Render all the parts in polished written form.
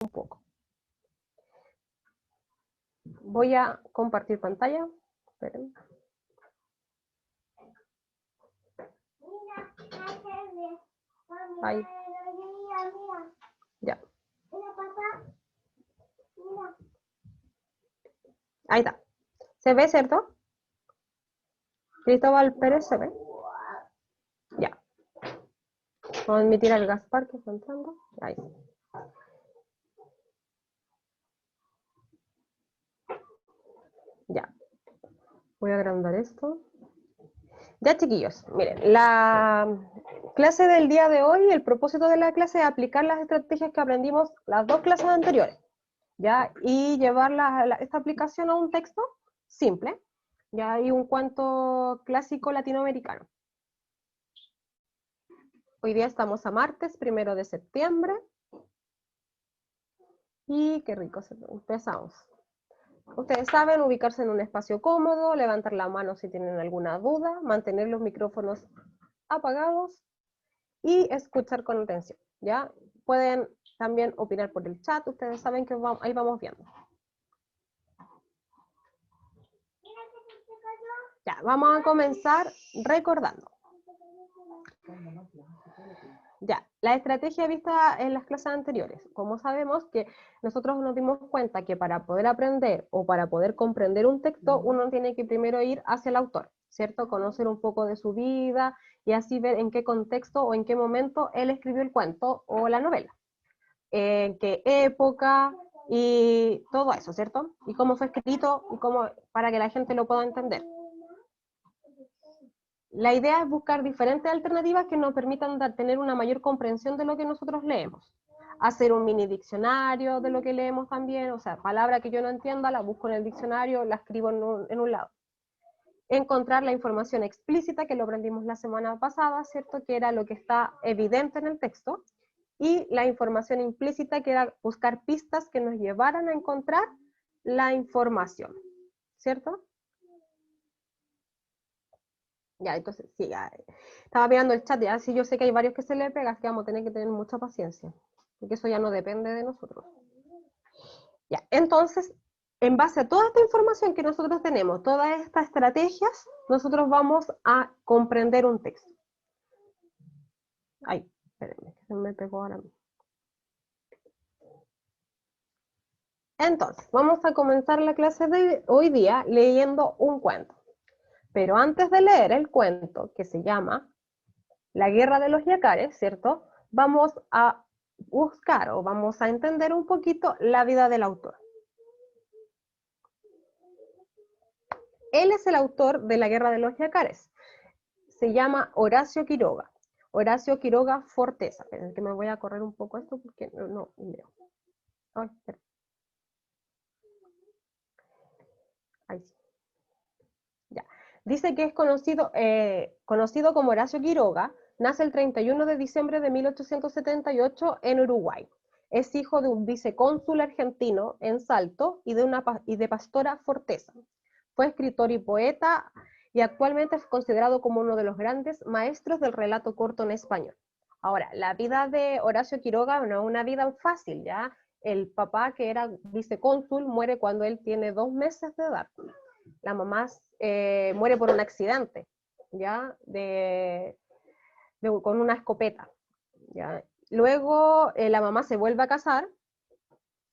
un poco. Voy a compartir pantalla. Esperen. Ahí. Ya. Ahí está. ¿Se ve, cierto? Cristóbal Pérez, ¿se ve? Ya. Vamos a admitir al Gaspar que está entrando. Ahí. Ya. Voy a agrandar esto. Ya, chiquillos, miren, la clase del día de hoy, el propósito de la clase es aplicar las estrategias que aprendimos las dos clases anteriores, ¿ya? Y llevar esta aplicación a un texto simple, ¿ya? Y un cuento clásico latinoamericano. Hoy día estamos a martes, 1 de septiembre. Y qué rico, empezamos. Ustedes saben ubicarse en un espacio cómodo, levantar la mano si tienen alguna duda, mantener los micrófonos apagados y escuchar con atención, ¿ya? Pueden también opinar por el chat, ustedes saben que ahí vamos viendo. Ya, vamos a comenzar recordando. Ya, la estrategia vista en las clases anteriores. Como sabemos que nosotros nos dimos cuenta que para poder aprender o para poder comprender un texto, uno tiene que primero ir hacia el autor, ¿cierto? Conocer un poco de su vida y así ver en qué contexto o en qué momento él escribió el cuento o la novela. En qué época y todo eso, ¿cierto? Y cómo fue escrito y cómo, para que la gente lo pueda entender. La idea es buscar diferentes alternativas que nos permitan tener una mayor comprensión de lo que nosotros leemos. Hacer un mini diccionario de lo que leemos también, o sea, palabra que yo no entienda, la busco en el diccionario, la escribo en un lado. Encontrar la información explícita, que lo aprendimos la semana pasada, ¿cierto? Que era lo que está evidente en el texto, y la información implícita, que era buscar pistas que nos llevaran a encontrar la información, ¿cierto? Ya, entonces, sí, ya, estaba mirando el chat, ya, sí, yo sé que hay varios que se le pega, es que vamos a tener que tener mucha paciencia, porque eso ya no depende de nosotros. Ya, entonces, en base a toda esta información que nosotros tenemos, todas estas estrategias, nosotros vamos a comprender un texto. Ay, espérenme, que se me pegó ahora mismo. Entonces, vamos a comenzar la clase de hoy día leyendo un cuento. Pero antes de leer el cuento, que se llama La Guerra de los Yacares, ¿cierto? Vamos a buscar o vamos a entender un poquito la vida del autor. Él es el autor de La Guerra de los Yacares. Se llama Horacio Quiroga. Horacio Quiroga Forteza. Esperen que me voy a correr un poco esto porque no leo. Ay, ahí sí. Ya. Dice que es conocido como Horacio Quiroga, nace el 31 de diciembre de 1878 en Uruguay. Es hijo de un vicecónsul argentino en Salto y de Pastora Forteza. Fue escritor y poeta y actualmente es considerado como uno de los grandes maestros del relato corto en español. Ahora, la vida de Horacio Quiroga no es una vida fácil, ¿ya? El papá, que era vicecónsul, muere cuando él tiene 2 meses de edad. La mamá muere por un accidente, ¿ya? Con una escopeta, ¿ya? Luego la mamá se vuelve a casar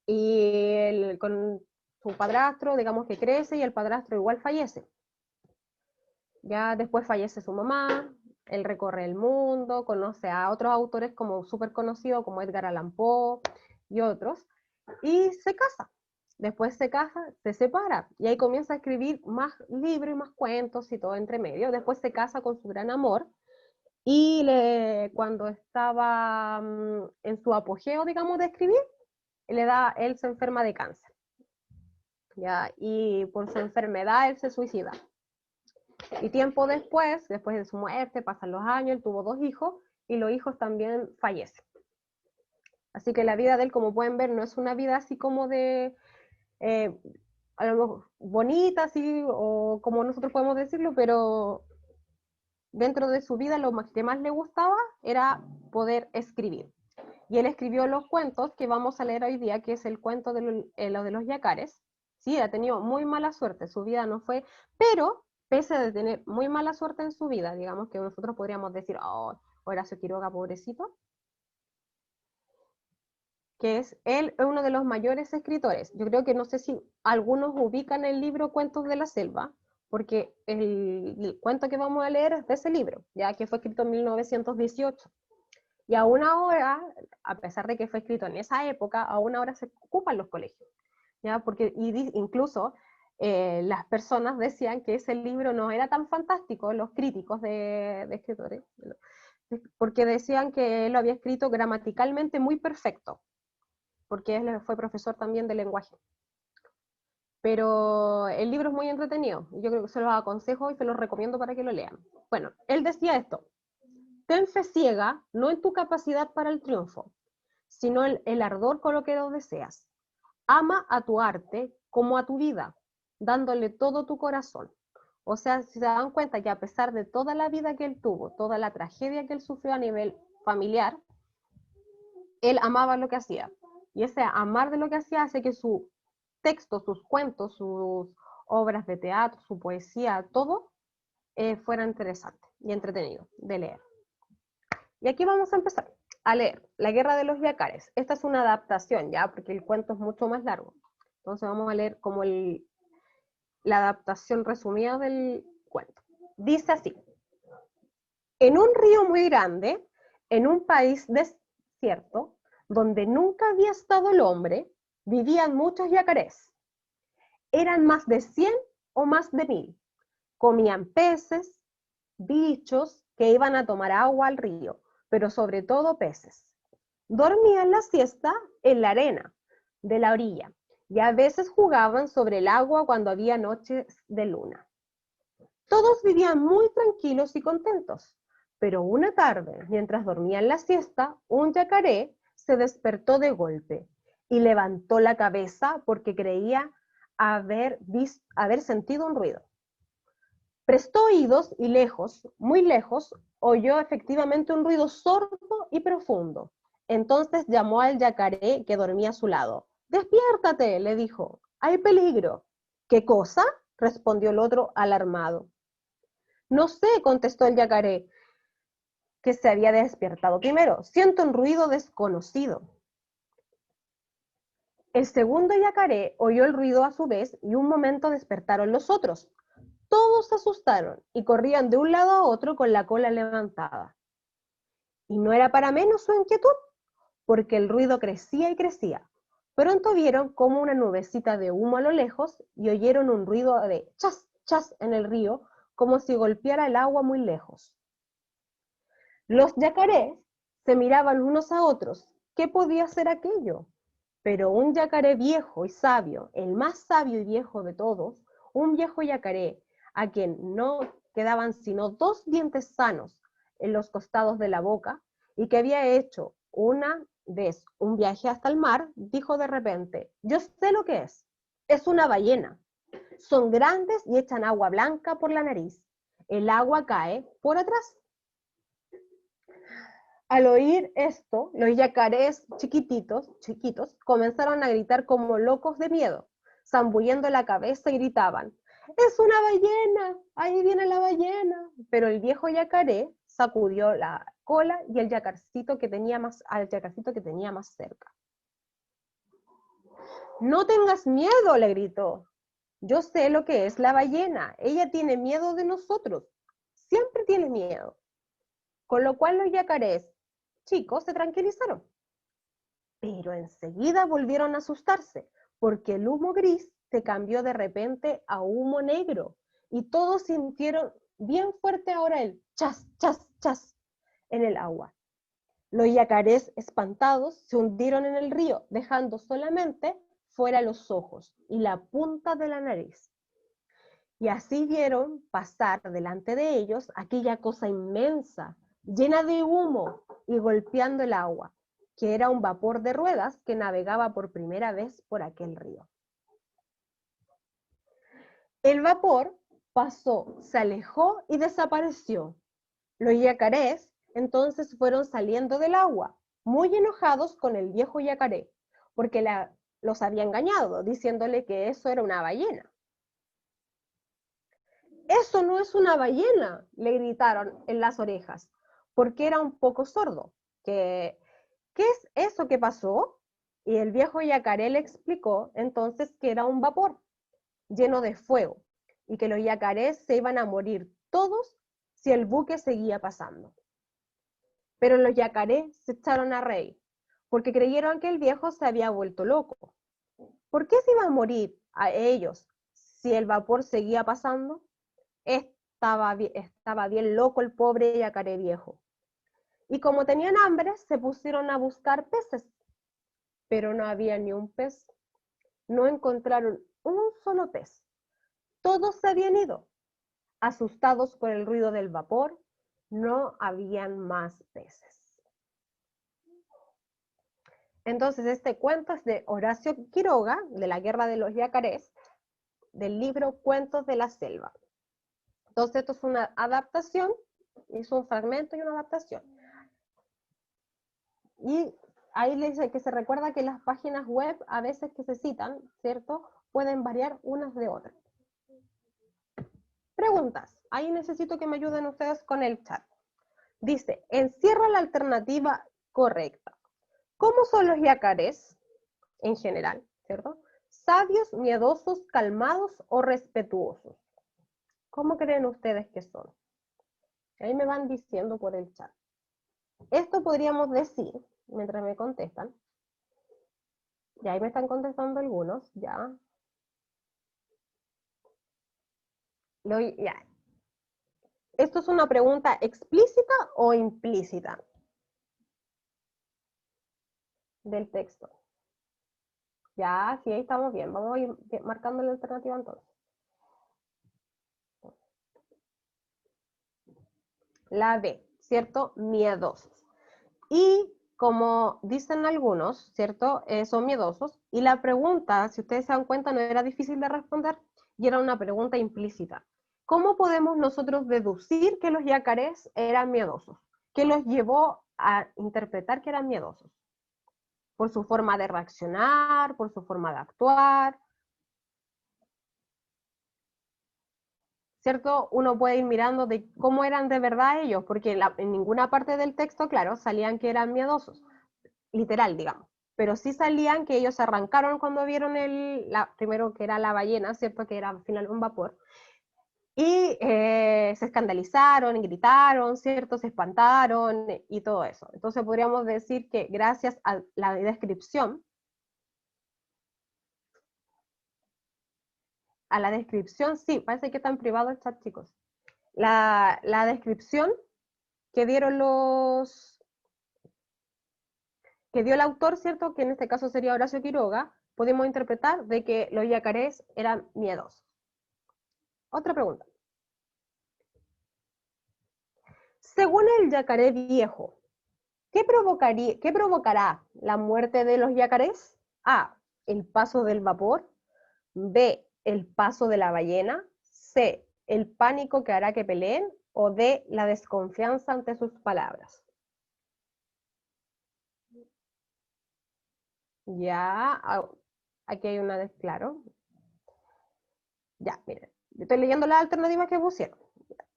y con su padrastro, digamos que crece y el padrastro igual fallece. Ya después fallece su mamá, él recorre el mundo, conoce a otros autores como súper conocidos como Edgar Allan Poe y otros, y se casa. Después se casa, se separa, y ahí comienza a escribir más libros y más cuentos y todo entre medio. Después se casa con su gran amor, y cuando estaba en su apogeo, digamos, de escribir, él se enferma de cáncer. ¿Ya? Y por su enfermedad él se suicida. Y tiempo después de su muerte, pasan los años, él tuvo 2 hijos, y los hijos también fallecen. Así que la vida de él, como pueden ver, no es una vida así como de a lo mejor bonita, así, o como nosotros podemos decirlo, pero dentro de su vida lo que más le gustaba era poder escribir. Y él escribió los cuentos que vamos a leer hoy día, que es el cuento lo de los yacares. Sí, ha tenido muy mala suerte, su vida no fue, pero pese a tener muy mala suerte en su vida, digamos que nosotros podríamos decir, oh, Horacio Quiroga, pobrecito, que es él uno de los mayores escritores. Yo creo que no sé si algunos ubican el libro Cuentos de la Selva, porque el cuento que vamos a leer es de ese libro, ya que fue escrito en 1918. Y aún ahora, a pesar de que fue escrito en esa época, aún ahora se ocupan los colegios, ¿ya? Porque incluso las personas decían que ese libro no era tan fantástico, los críticos de escritores, porque decían que él lo había escrito gramaticalmente muy perfecto, porque él fue profesor también de lenguaje. Pero el libro es muy entretenido, yo creo que se los aconsejo y se los recomiendo para que lo lean. Bueno, él decía esto: ten fe ciega, no en tu capacidad para el triunfo, sino el ardor con lo que lo deseas. Ama a tu arte como a tu vida, dándole todo tu corazón. O sea, si se dan cuenta que a pesar de toda la vida que él tuvo, toda la tragedia que él sufrió a nivel familiar, él amaba lo que hacía. Y ese amar de lo que hacía hace que su texto, sus cuentos, sus obras de teatro, su poesía, todo fuera interesante y entretenido de leer. Y aquí vamos a empezar a leer La Guerra de los Yacares. Esta es una adaptación, ya, porque el cuento es mucho más largo. Entonces vamos a leer como la adaptación resumida del cuento. Dice así: en un río muy grande, en un país desierto, donde nunca había estado el hombre, vivían muchos yacarés. Eran más de 100 o más de 1000. Comían peces, bichos que iban a tomar agua al río, pero sobre todo peces. Dormían la siesta en la arena de la orilla y a veces jugaban sobre el agua cuando había noches de luna. Todos vivían muy tranquilos y contentos, pero una tarde, mientras dormían la siesta, un yacaré se despertó de golpe y levantó la cabeza porque creía haber sentido un ruido. Prestó oídos y lejos, muy lejos, oyó efectivamente un ruido sordo y profundo. Entonces llamó al yacaré que dormía a su lado. «Despiértate», le dijo, «hay peligro». «¿Qué cosa?», respondió el otro alarmado. «No sé», contestó el yacaré, que se había despertado primero. «Siento un ruido desconocido». El segundo yacaré oyó el ruido a su vez y un momento despertaron los otros. Todos se asustaron y corrían de un lado a otro con la cola levantada. Y no era para menos su inquietud, porque el ruido crecía y crecía. Pronto vieron como una nubecita de humo a lo lejos y oyeron un ruido de chas, chas en el río, como si golpeara el agua muy lejos. Los yacarés se miraban unos a otros. ¿Qué podía ser aquello? Pero un yacaré viejo y sabio, el más sabio y viejo de todos, un viejo yacaré, a quien no quedaban sino 2 dientes sanos en los costados de la boca, y que había hecho una vez un viaje hasta el mar, dijo de repente: «Yo sé lo que es una ballena. Son grandes y echan agua blanca por la nariz. El agua cae por atrás». Al oír esto, los yacarés chiquitos, comenzaron a gritar como locos de miedo, zambullendo la cabeza y gritaban: «¡Es una ballena! ¡Ahí viene la ballena!». Pero el viejo yacaré sacudió la cola y al yacarcito que tenía más cerca. «No tengas miedo», le gritó. «Yo sé lo que es la ballena. Ella tiene miedo de nosotros. Siempre tiene miedo». Con lo cual los yacarés chicos se tranquilizaron. Pero enseguida volvieron a asustarse, porque el humo gris se cambió de repente a humo negro, y todos sintieron bien fuerte ahora el chas, chas, chas en el agua. Los yacarés, espantados, se hundieron en el río, dejando solamente fuera los ojos y la punta de la nariz. Y así vieron pasar delante de ellos aquella cosa inmensa, llena de humo y golpeando el agua, que era un vapor de ruedas que navegaba por primera vez por aquel río. El vapor pasó, se alejó y desapareció. Los yacarés entonces fueron saliendo del agua, muy enojados con el viejo yacaré, porque los había engañado, diciéndole que eso era una ballena. Eso no es una ballena, le gritaron en las orejas, porque era un poco sordo. ¿Qué es eso que pasó? Y el viejo yacaré le explicó entonces que era un vapor lleno de fuego y que los yacarés se iban a morir todos si el buque seguía pasando. Pero los yacarés se echaron a reír, porque creyeron que el viejo se había vuelto loco. ¿Por qué se iban a morir a ellos si el vapor seguía pasando? Estaba bien loco el pobre yacaré viejo. Y como tenían hambre, se pusieron a buscar peces, pero no había ni un pez. No encontraron un solo pez. Todos se habían ido. Asustados por el ruido del vapor, no habían más peces. Entonces, este cuento es de Horacio Quiroga, de la Guerra de los Yacarés, del libro Cuentos de la Selva. Entonces, esto es una adaptación, es un fragmento y una adaptación. Y ahí le dice que se recuerda que las páginas web, a veces que se citan, ¿cierto?, pueden variar unas de otras. Preguntas. Ahí necesito que me ayuden ustedes con el chat. Dice, encierra la alternativa correcta. ¿Cómo son los yacarés en general, cierto? ¿Sabios, miedosos, calmados o respetuosos? ¿Cómo creen ustedes que son? Ahí me van diciendo por el chat. Esto podríamos decir, mientras me contestan, y ahí me están contestando algunos, ya. Ya. ¿Esto es una pregunta explícita o implícita del texto? Ya, sí, ahí estamos bien. Vamos a ir marcando la alternativa entonces. La B, ¿cierto? Miedosos. Y como dicen algunos, ¿cierto? Son miedosos. Y la pregunta, si ustedes se dan cuenta, no era difícil de responder y era una pregunta implícita. ¿Cómo podemos nosotros deducir que los yacarés eran miedosos? ¿Qué los llevó a interpretar que eran miedosos? Por su forma de reaccionar, por su forma de actuar, ¿cierto? Uno puede ir mirando de cómo eran de verdad ellos, porque en ninguna parte del texto, claro, salían que eran miedosos, literal, digamos. Pero sí salían que ellos se arrancaron cuando vieron primero que era la ballena, ¿cierto? Que era al final un vapor. Y se escandalizaron, gritaron, ¿cierto? Se espantaron y todo eso. Entonces podríamos decir que gracias a la descripción, sí, parece que está en privado el chat, chicos. La descripción que dieron que dio el autor, ¿cierto? Que en este caso sería Horacio Quiroga, podemos interpretar de que los yacarés eran miedosos. Otra pregunta. Según el yacaré viejo, ¿qué provocará la muerte de los yacarés? A, el paso del vapor. B, el paso de la ballena. C, el pánico que hará que peleen. O D, la desconfianza ante sus palabras. Ya, aquí hay una claro. Ya, miren, estoy leyendo las alternativas que pusieron.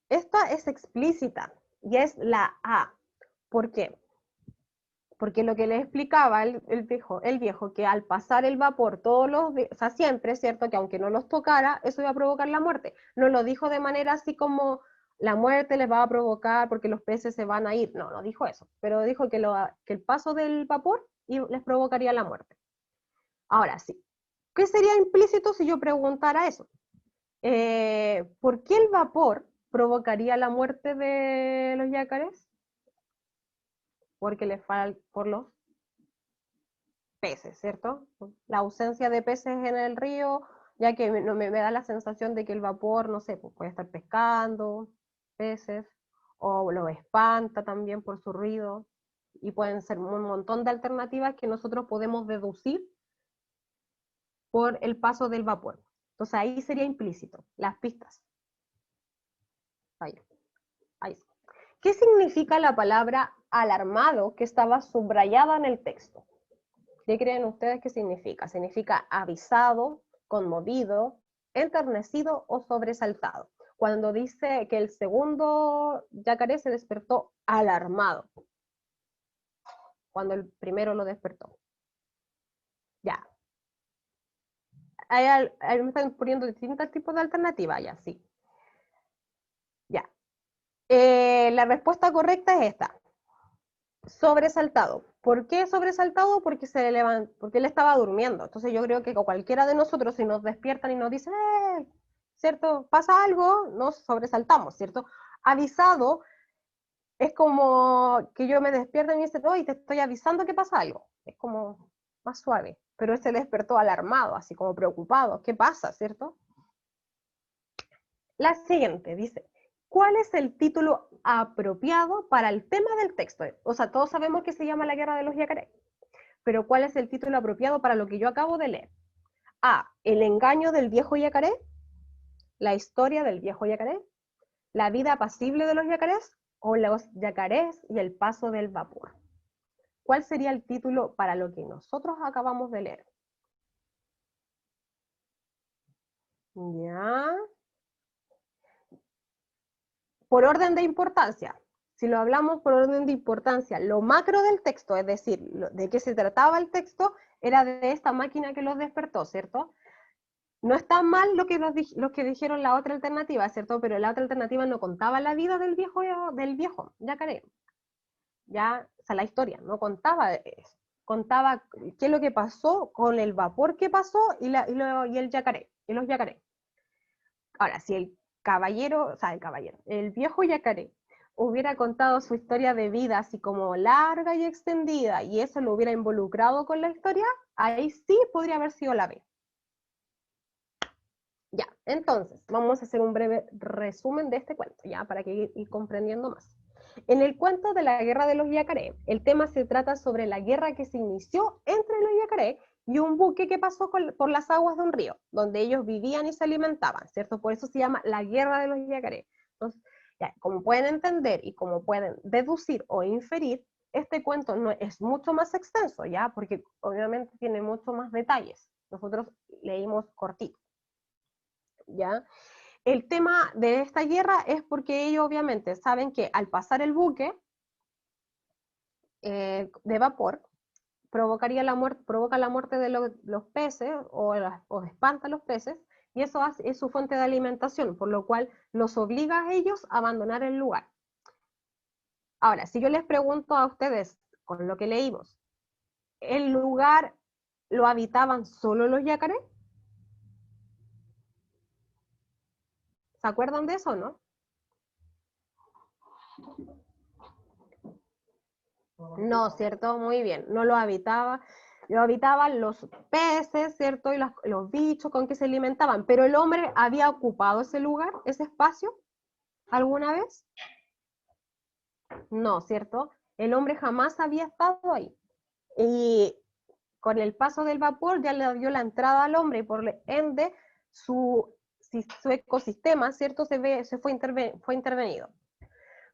Esta es explícita y es la A. ¿Por qué? Porque lo que le explicaba el viejo, que al pasar el vapor todos los días, o sea, siempre, ¿cierto? Que aunque no los tocara, eso iba a provocar la muerte. No lo dijo de manera así como la muerte les va a provocar porque los peces se van a ir. No, no dijo eso. Pero dijo que el paso del vapor les provocaría la muerte. Ahora sí. ¿Qué sería implícito si yo preguntara eso? ¿Por qué el vapor provocaría la muerte de los yacarés? Porque le falta por los peces, ¿cierto? La ausencia de peces en el río, ya que me da la sensación de que el vapor, no sé, pues puede estar pescando peces, o lo espanta también por su ruido, y pueden ser un montón de alternativas que nosotros podemos deducir por el paso del vapor. Entonces ahí sería implícito, las pistas. Ahí. ¿Qué significa la palabra alarmado que estaba subrayada en el texto. ¿Qué creen ustedes que significa? Significa avisado, conmovido, enternecido o sobresaltado. Cuando dice que el segundo yacaré se despertó alarmado, cuando el primero lo despertó. Ya. Me están poniendo distintos tipos de alternativas, ya, sí. Ya. La respuesta correcta es esta. Sobresaltado. ¿Por qué sobresaltado? Porque porque él estaba durmiendo. Entonces yo creo que cualquiera de nosotros, si nos despiertan y nos dicen, ¿cierto? Pasa algo, nos sobresaltamos, ¿cierto? Avisado es como que yo me despierto y me dicen, oye, te estoy avisando que pasa algo. Es como más suave. Pero él se despertó alarmado, así como preocupado. ¿Qué pasa, cierto? La siguiente dice, ¿cuál es el título apropiado para el tema del texto? O sea, todos sabemos que se llama La Guerra de los Yacaré, pero ¿cuál es el título apropiado para lo que yo acabo de leer? A, El engaño del viejo yacaré, La historia del viejo yacaré, La vida apacible de los yacarés o Los yacarés y el paso del vapor. ¿Cuál sería el título para lo que nosotros acabamos de leer? Ya. Por orden de importancia. Si lo hablamos por orden de importancia, lo macro del texto, es decir, de qué se trataba el texto, era de esta máquina que los despertó, ¿cierto? No está mal lo que dijeron la otra alternativa, ¿cierto? Pero la otra alternativa no contaba la vida del viejo yacaré. Ya, o sea, la historia, no contaba eso. Contaba qué es lo que pasó con el vapor que pasó y el yacaré, y los yacaré. Ahora, si el viejo yacaré hubiera contado su historia de vida así como larga y extendida y eso lo hubiera involucrado con la historia, ahí sí podría haber sido la B. Ya, entonces, vamos a hacer un breve resumen de este cuento, ya, para que ir comprendiendo más. En el cuento de la guerra de los yacaré, el tema se trata sobre la guerra que se inició entre los yacaré y un buque que pasó por las aguas de un río, donde ellos vivían y se alimentaban, ¿cierto? Por eso se llama la guerra de los yacaré. Entonces, ya, como pueden entender y como pueden deducir o inferir, este cuento no es mucho más extenso, ¿ya? Porque obviamente tiene mucho más detalles. Nosotros leímos cortito. ¿Ya? El tema de esta guerra es porque ellos obviamente saben que al pasar el buque de vapor, provoca la muerte de los peces o espanta a los peces, y eso es su fuente de alimentación, por lo cual los obliga a ellos a abandonar el lugar. Ahora, si yo les pregunto a ustedes, con lo que leímos, ¿el lugar lo habitaban solo los yacarés? ¿Se acuerdan de eso, no? No, ¿cierto? Muy bien. No lo habitaba. Lo habitaban los peces, ¿cierto? Y los bichos con que se alimentaban. Pero el hombre había ocupado ese lugar, ese espacio, alguna vez. No, ¿cierto? El hombre jamás había estado ahí. Y con el paso del vapor ya le dio la entrada al hombre y por ende su ecosistema, ¿cierto? Fue intervenido.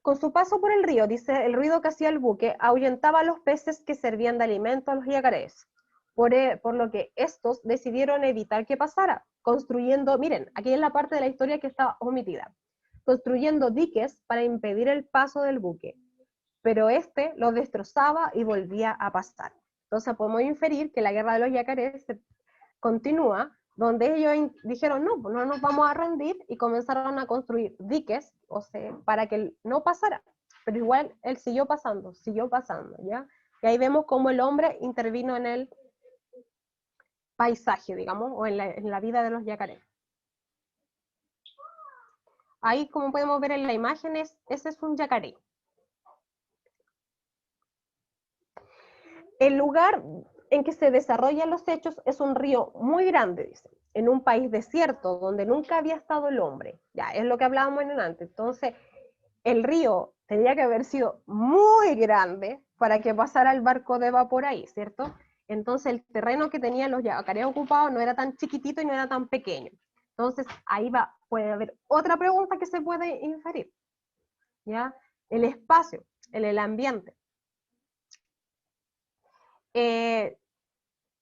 Con su paso por el río, dice, el ruido que hacía el buque ahuyentaba a los peces que servían de alimento a los yacarés, por lo que estos decidieron evitar que pasara, construyendo, miren, aquí es la parte de la historia que está omitida, construyendo diques para impedir el paso del buque, pero este lo destrozaba y volvía a pasar. Entonces podemos inferir que la guerra de los yacarés continúa, donde ellos dijeron, no, pues no nos vamos a rendir, y comenzaron a construir diques, o sea, para que él no pasara. Pero igual él siguió pasando, ¿ya? Y ahí vemos cómo el hombre intervino en el paisaje, digamos, o en la vida de los yacarés. Ahí, como podemos ver en la imagen, ese es un yacaré. El lugar en que se desarrollan los hechos es un río muy grande, dice, en un país desierto donde nunca había estado el hombre. Ya, es lo que hablábamos en antes. Entonces, el río tendría que haber sido muy grande para que pasara el barco de vapor ahí, ¿cierto? Entonces, el terreno que tenían los yacarés ocupados no era tan chiquitito y no era tan pequeño. Entonces, ahí puede haber otra pregunta que se puede inferir, ¿ya? El espacio, el ambiente.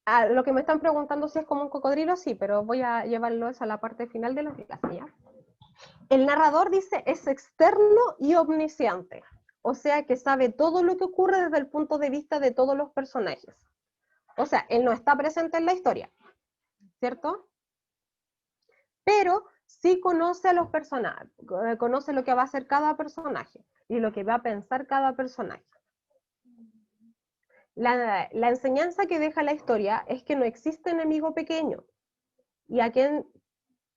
A lo que me están preguntando si es como un cocodrilo, sí, pero voy a llevarlo eso a la parte final de la clase, ¿ya? El narrador dice es externo y omnisciente, o sea que sabe todo lo que ocurre desde el punto de vista de todos los personajes. O sea, él no está presente en la historia, ¿cierto? Pero sí conoce a los personajes, conoce lo que va a hacer cada personaje y lo que va a pensar cada personaje. La enseñanza que deja la historia es que no existe enemigo pequeño y a quien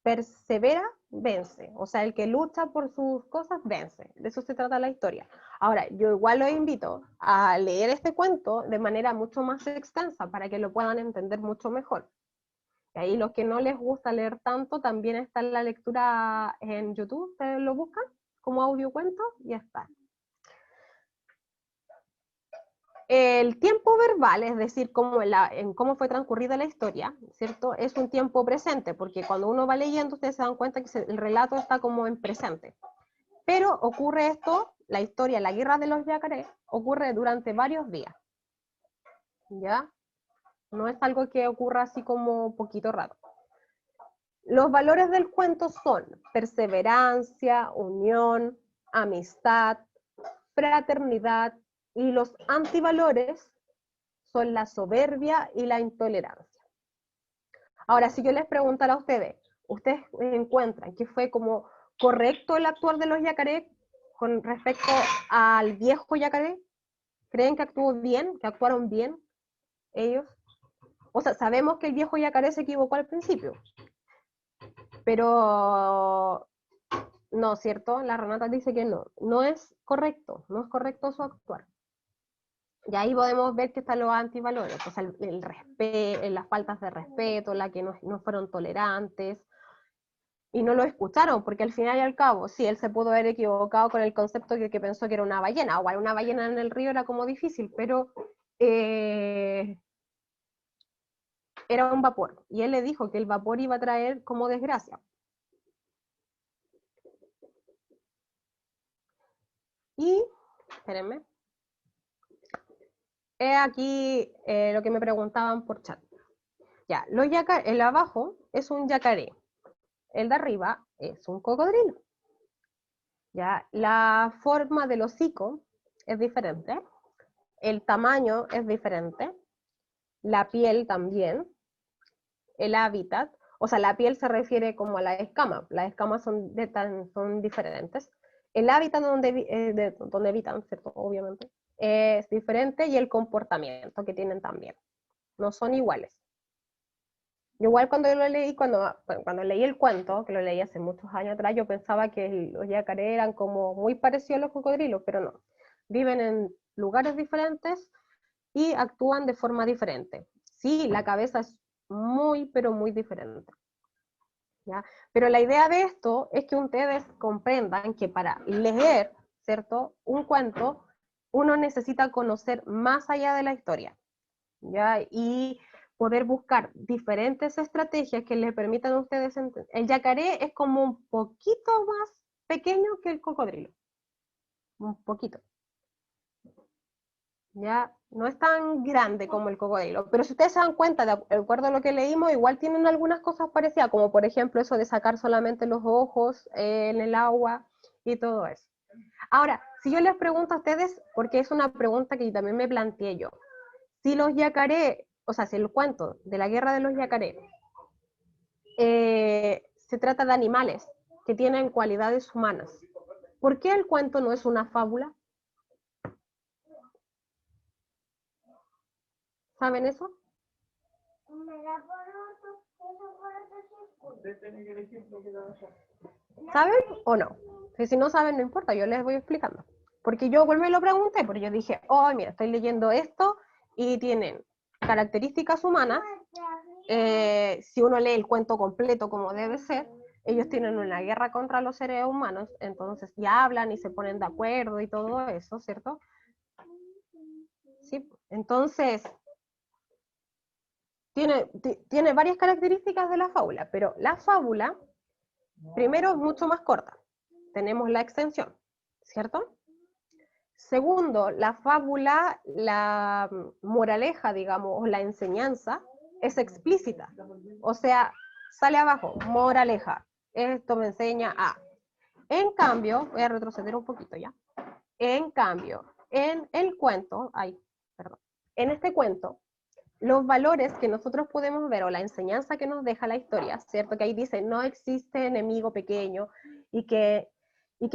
persevera, vence. O sea, el que lucha por sus cosas, vence. De eso se trata la historia. Ahora, yo igual los invito a leer este cuento de manera mucho más extensa para que lo puedan entender mucho mejor. Y ahí los que no les gusta leer tanto, también está la lectura en YouTube, ustedes lo buscan como audio cuento y ya está. El tiempo verbal, es decir, en cómo fue transcurrida la historia, ¿cierto? Es un tiempo presente, porque cuando uno va leyendo, ustedes se dan cuenta que el relato está como en presente. Pero ocurre esto, la historia, la guerra de los yacarés, ocurre durante varios días, ¿ya? No es algo que ocurra así como poquito rato. Los valores del cuento son perseverancia, unión, amistad, fraternidad, y los antivalores son la soberbia y la intolerancia. Ahora, si yo les preguntara a ¿ustedes encuentran que fue como correcto el actuar de los yacaré con respecto al viejo yacaré? ¿Creen que actuó bien, que actuaron bien ellos? O sea, sabemos que el viejo yacaré se equivocó al principio, pero no, ¿cierto? La Renata dice que no es correcto su actuar. Y ahí podemos ver que están los antivalores, o sea, el respeto, las faltas de respeto, la que no fueron tolerantes, y no lo escucharon, porque al final y al cabo, sí, él se pudo haber equivocado con el concepto que pensó que era una ballena, o una ballena en el río era como difícil, pero era un vapor, y él le dijo que el vapor iba a traer como desgracia. Y, espérenme, aquí lo que me preguntaban por chat. Ya, el abajo es un yacaré, el de arriba es un cocodrilo. Ya, la forma del hocico es diferente, el tamaño es diferente, la piel también, el hábitat, o sea, la piel se refiere como a las escamas son diferentes. El hábitat donde habitan, ¿cierto? Obviamente, es diferente y el comportamiento que tienen también, no son iguales. Igual cuando yo lo leí, cuando leí el cuento, que lo leí hace muchos años atrás, yo pensaba que los yacaré eran como muy parecidos a los cocodrilos, pero no. Viven en lugares diferentes y actúan de forma diferente. Sí, la cabeza es muy, pero muy diferente. ¿Ya? Pero la idea de esto es que ustedes comprendan que para leer, ¿cierto? Un cuento, uno necesita conocer más allá de la historia, ¿ya? Y poder buscar diferentes estrategias que les permitan a ustedes entender. El yacaré es como un poquito más pequeño que el cocodrilo, un poquito. Ya no es tan grande como el cocodrilo, pero si ustedes se dan cuenta, de acuerdo a lo que leímos, igual tienen algunas cosas parecidas, como por ejemplo eso de sacar solamente los ojos en el agua y todo eso. Ahora, si yo les pregunto a ustedes, porque es una pregunta que también me planteé yo, si los yacaré, o sea, si el cuento de la guerra de los yacaré se trata de animales que tienen cualidades humanas, ¿por qué el cuento no es una fábula? ¿Saben eso? ¿Saben o no? Si no saben, no importa, yo les voy explicando. Porque yo vuelvo y lo pregunté, porque yo dije, oh, mira, estoy leyendo esto y tienen características humanas. Si uno lee el cuento completo como debe ser, ellos tienen una guerra contra los seres humanos, entonces ya hablan y se ponen de acuerdo y todo eso, ¿cierto? Sí, entonces tiene varias características de la fábula, pero la fábula, primero, es mucho más corta. Tenemos la extensión, ¿cierto? Segundo, la fábula, la moraleja, digamos, o la enseñanza, es explícita. O sea, sale abajo, moraleja. Esto me enseña a. En cambio, voy a retroceder un poquito ya. En cambio, en el cuento, en este cuento, los valores que nosotros podemos ver o la enseñanza que nos deja la historia, ¿cierto? Que ahí dice, no existe enemigo pequeño y que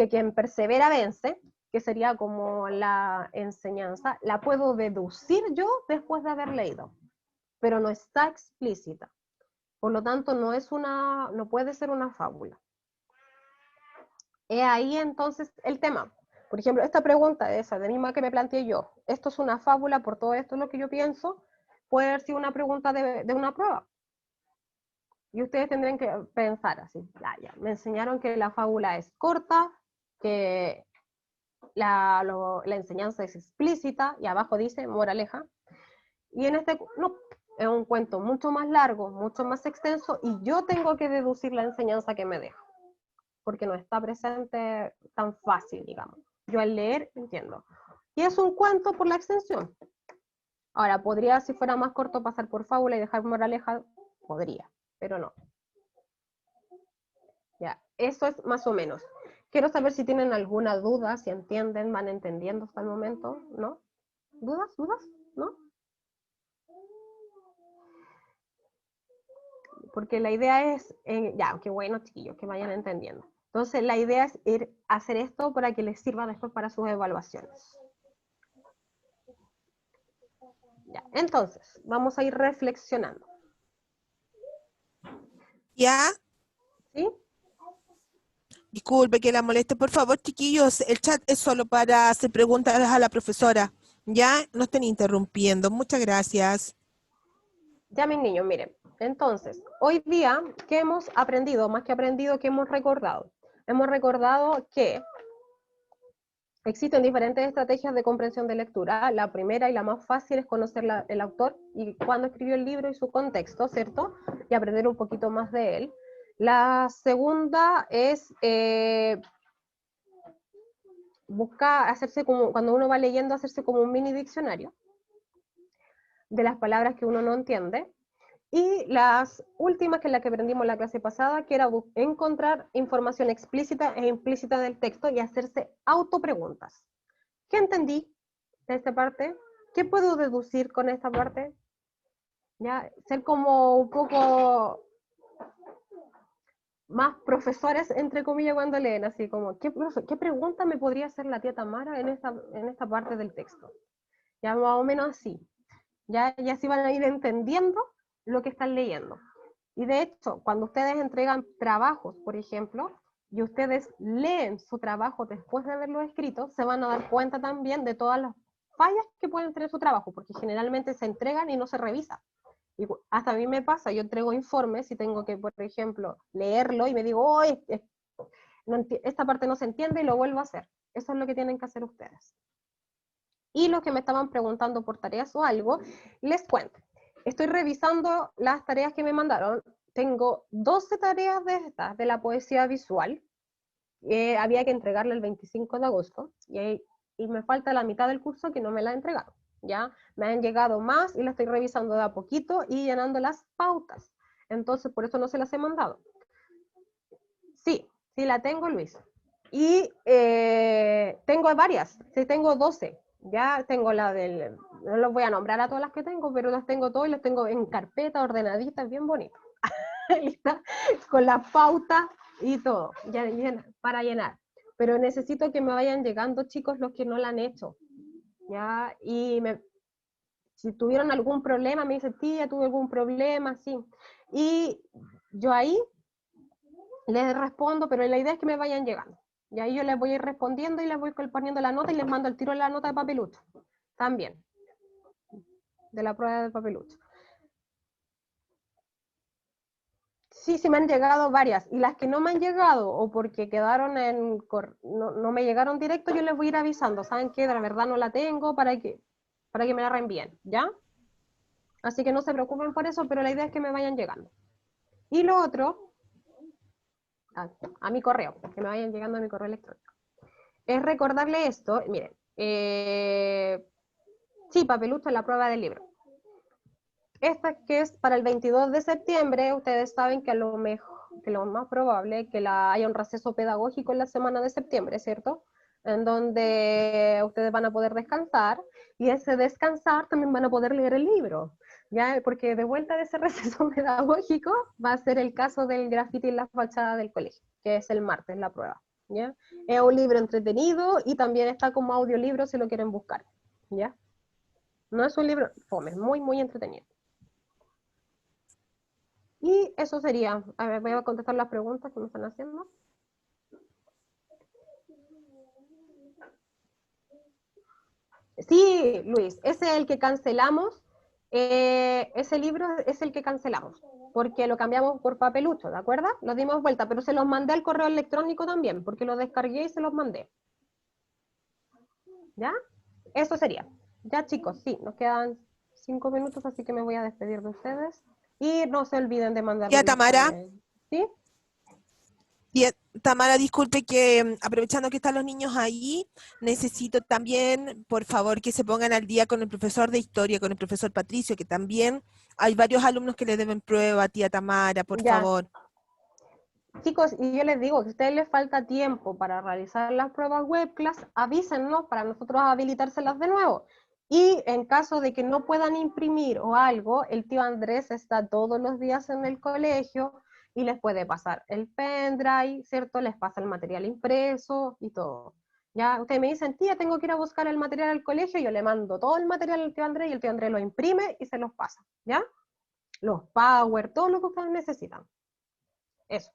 quien persevera vence, que sería como la enseñanza, la puedo deducir yo después de haber leído, pero no está explícita. Por lo tanto, no puede ser una fábula. He ahí entonces el tema. Por ejemplo, esta pregunta, esa de misma que me planteé yo, ¿esto es una fábula por todo esto es lo que yo pienso? Puede haber sido una pregunta de una prueba. Y ustedes tendrían que pensar así, ya, me enseñaron que la fábula es corta, que la enseñanza es explícita, y abajo dice moraleja, y en este, no, es un cuento mucho más largo, mucho más extenso, y yo tengo que deducir la enseñanza que me deja, porque no está presente tan fácil, digamos. Yo al leer entiendo. Y es un cuento por la extensión. Ahora, podría, si fuera más corto, pasar por fábula y dejar moraleja, podría, pero no. Ya, eso es más o menos. Quiero saber si tienen alguna duda, si entienden, van entendiendo hasta el momento, ¿no? ¿Dudas? ¿No? Porque la idea es, ya, qué bueno, chiquillos, que vayan entendiendo. Entonces, la idea es ir a hacer esto para que les sirva después para sus evaluaciones. Ya, entonces, vamos a ir reflexionando. ¿Ya? ¿Sí? Disculpe que la moleste, por favor, chiquillos, el chat es solo para hacer preguntas a la profesora. Ya, no estén interrumpiendo. Muchas gracias. Ya, mis niños, miren. Entonces, hoy día, ¿qué hemos aprendido? Más que aprendido, ¿qué hemos recordado? Hemos recordado que existen diferentes estrategias de comprensión de lectura. La primera y la más fácil es conocer el autor y cuándo escribió el libro y su contexto, ¿cierto? Y aprender un poquito más de él. La segunda es buscar hacerse como, cuando uno va leyendo, hacerse como un mini diccionario de las palabras que uno no entiende. Y las últimas, que es la que aprendimos en la clase pasada, que era encontrar información explícita e implícita del texto y hacerse autopreguntas. ¿Qué entendí de esta parte? ¿Qué puedo deducir con esta parte? ¿Ya? Ser como un poco más profesores, entre comillas, cuando leen, así como, ¿qué pregunta me podría hacer la tía Tamara en esta parte del texto? Ya más o menos así. Ya así van a ir entendiendo lo que están leyendo. Y de hecho, cuando ustedes entregan trabajos, por ejemplo, y ustedes leen su trabajo después de haberlo escrito, se van a dar cuenta también de todas las fallas que pueden tener su trabajo, porque generalmente se entregan y no se revisa. Y hasta a mí me pasa, yo entrego informes y tengo que, por ejemplo, leerlo y me digo, oh, esta parte no se entiende y lo vuelvo a hacer. Eso es lo que tienen que hacer ustedes. Y los que me estaban preguntando por tareas o algo, les cuento. Estoy revisando las tareas que me mandaron. Tengo 12 tareas de estas, de la poesía visual. Había que entregarla el 25 de agosto y me falta la mitad del curso que no me la han entregado. ¿Ya? Me han llegado más y la estoy revisando de a poquito y llenando las pautas. Entonces, por eso no se las he mandado. Sí, sí la tengo, Luis. Y tengo varias, sí, tengo 12. Ya tengo la del, no los voy a nombrar a todas las que tengo, pero las tengo todas y las tengo en carpeta, ordenaditas, bien bonitas. Con la pauta y todo, ya, para llenar. Pero necesito que me vayan llegando, chicos, los que no la han hecho. ¿Ya? Y si tuvieron algún problema, me dice, tía, tuve algún problema, sí. Y yo ahí les respondo, pero la idea es que me vayan llegando. Y ahí yo les voy a ir respondiendo y les voy poniendo la nota y les mando el tiro de la nota de papelucho. También. De la prueba de papelucho. Sí, sí me han llegado varias. Y las que no me han llegado, o porque quedaron no me llegaron directo, yo les voy a ir avisando. ¿Saben qué? De la verdad no la tengo para que me la reenvíen, ¿ya? Así que no se preocupen por eso, pero la idea es que me vayan llegando. Y lo otro, a mi correo, que me vayan llegando a mi correo electrónico, es recordarle esto. Miren, Sí, papelucho en la prueba del libro. Esta que es para el 22 de septiembre, ustedes saben que lo más probable es que haya un receso pedagógico en la semana de septiembre, ¿cierto? En donde ustedes van a poder descansar, y ese descansar también van a poder leer el libro, ¿ya? Porque de vuelta de ese receso pedagógico va a ser el caso del grafiti en la fachada del colegio, que es el martes la prueba, ¿ya? Es un libro entretenido y también está como audiolibro si lo quieren buscar, ¿ya? No es un libro fome, es muy, muy entretenido. Y eso sería. A ver, voy a contestar las preguntas que me están haciendo. Sí, Luis, ese es el que cancelamos. Ese libro es el que cancelamos, porque lo cambiamos por papelucho, ¿de acuerdo? Lo dimos vuelta, pero se los mandé al correo electrónico también, porque lo descargué y se los mandé. ¿Ya? Eso sería. Ya, chicos, sí, nos quedan 5 minutos, así que me voy a despedir de ustedes. Y no se olviden de mandarme Tía el Tamara, informe. ¿Sí? tía Tamara, disculpe que aprovechando que están los niños ahí, necesito también, por favor, que se pongan al día con el profesor de historia, con el profesor Patricio, que también hay varios alumnos que le deben prueba, tía Tamara, por Ya. favor. Chicos, y yo les digo que a ustedes les falta tiempo para realizar las pruebas web class, avísennos para nosotros habilitárselas de nuevo. Y en caso de que no puedan imprimir o algo, el tío Andrés está todos los días en el colegio y les puede pasar el pendrive, ¿cierto? Les pasa el material impreso y todo. Ya, ustedes me dicen, tía, tengo que ir a buscar el material al colegio, yo le mando todo el material al tío Andrés y el tío Andrés lo imprime y se los pasa, ¿ya? Los power, todo lo que ustedes necesitan. Eso.